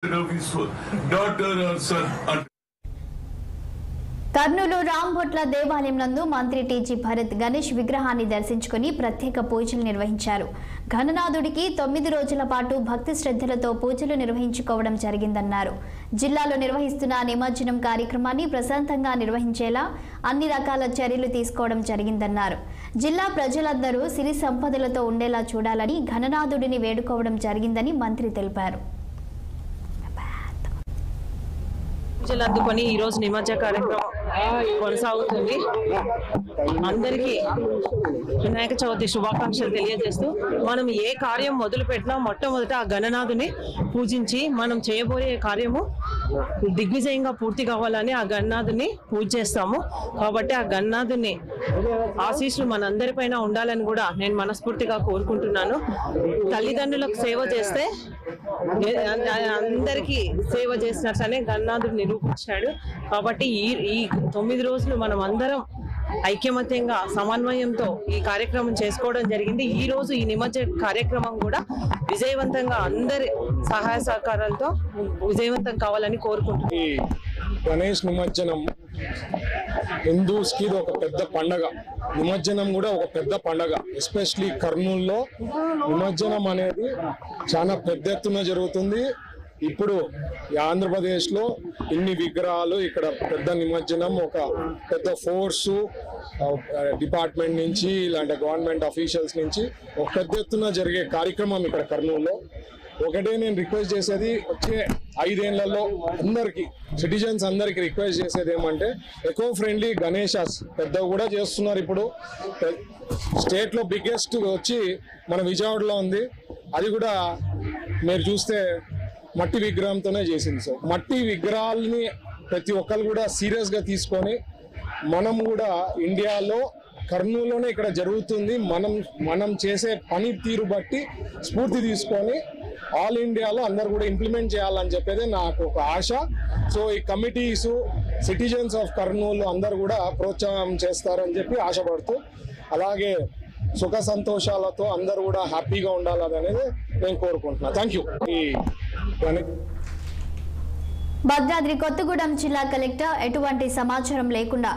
of his daughter or son. Kurnool Rambhotla దేవాలయం నందు మంత్రి టీజీ భరత్ గణేష్ విగ్రహాన్ని దర్శించుకుని ప్రత్యేక పూజలు నిర్వహించారు. ఘననాథుడికి 9 రోజుల పాటు భక్తి శ్రద్ధలతో పూజలు నిర్వహించుకోవడం జరిగిందన్నారు. జిల్లాలో నిర్వహిస్తున్న నిమజ్జనం కార్యక్రమాన్ని ప్రశాంతంగా నిర్వహించేలా అన్ని రకాల చర్యలు తీసుకోవడం జరిగిందన్నారు. జిల్లా ప్రజలందరూ సిరి సంపదలతో ఉండేలా చూడాలని ఘననాథుడిని వేడుకోవడం జరిగిందని మంత్రి తెలిపారు. పూజలు అందుకొని ఈ రోజు నిమజ్జన కార్యక్రమం కొనసాగుతుంది. అందరికీ వినాయక చవితి శుభాకాంక్షలు తెలియజేస్తూ మనం ఏ కార్యం మొదలు పెట్టినా మొట్టమొదట ఆ గణనాథుని పూజించి మనం చేయబోయే కార్యము దిగ్విజయంగా పూర్తి కావాలని ఆ గణనాథుని పూజ చేస్తాము. కాబట్టి ఆ గణనాథుని ఆశీస్సులు మనందరిపైన ఉండాలని కూడా నేను మనస్ఫూర్తిగా కోరుకుంటున్నాను. తల్లిదండ్రులకు సేవ చేస్తే అందరికీ సేవ చేసినట్లనే గణనాథుడు నిరూపించాడు. కాబట్టి ఈ 9 రోజులు మనం అందరం ఐక్యమత్యంగా సమన్వయంతో ఈ కార్యక్రమం చేసుకోవడం జరిగింది. ఈ రోజు ఈ నిమజ్జన కార్యక్రమం కూడా విజయవంతంగా అందరి సహాయ సహకారాలతో విజయవంతం కావాలని కోరుకుంటున్నాను. ఈ గణేష్ నిమజ్జనం హిందూస్ కి ఒక పెద్ద పండగ, నిమజ్జనం కూడా ఒక పెద్ద పండగ. ఎస్పెషలీ కర్నూలులో నిమజ్జనం అనేది చాలా పెద్ద ఎత్తున జరుగుతుంది. ఇప్పుడు ఆంధ్రప్రదేశ్ లో ఇన్ని విగ్రహాలు, ఇక్కడ పెద్ద నిమజ్జనం, ఒక పెద్ద ఫోర్సు డిపార్ట్మెంట్ నుంచి ఇలాంటి గవర్నమెంట్ అఫీషియల్స్ నుంచి ఒక పెద్ద ఎత్తున జరిగే కార్యక్రమం ఇక్కడ కర్నూలులో. ఒకటే నేను రిక్వెస్ట్ చేసేది, వచ్చే 5 ఏళ్లలో అందరికి సిటిజన్స్ అందరికి రిక్వెస్ట్ చేసేది ఏమంటే ఎకో ఫ్రెండ్లీ గణేషాస్ పెద్దగా కూడా చేస్తున్నారు. ఇప్పుడు స్టేట్ లో బిగ్గెస్ట్ వచ్చి మన విజయవాడలో ఉంది. అది కూడా మీరు చూస్తే మట్టి విగ్రహంతోనే చేసింది. సో మట్టి విగ్రహాలని ప్రతి ఒక్కరు కూడా సీరియస్ గా తీసుకొని మనం కూడా ఇండియాలో కర్నూలులోనే ఇక్కడ జరుగుతుంది, మనం చేసే పని తీరు బట్టి స్ఫూర్తి తీసుకొని ఆల్ ఇండియాలో అందరు కూడా ఇంప్లిమెంట్ చేయాలని చెప్పేది నాకు ఒక ఆశ. సో ఈ కమిటీస్, సిటిజన్స్ ఆఫ్ కర్నూలు అందరు కూడా ప్రోత్సాహం చేస్తారని చెప్పి ఆశపడుతూ, అలాగే సుఖ సంతోషాలతో అందరూ కూడా హ్యాపీగా ఉండాలనేది నేను కోరుకుంటున్నాను. Thank you. భద్రాద్రి కొత్తగూడెం జిల్లా కలెక్టర్ ఎటువంటి సమాచారం లేకుండా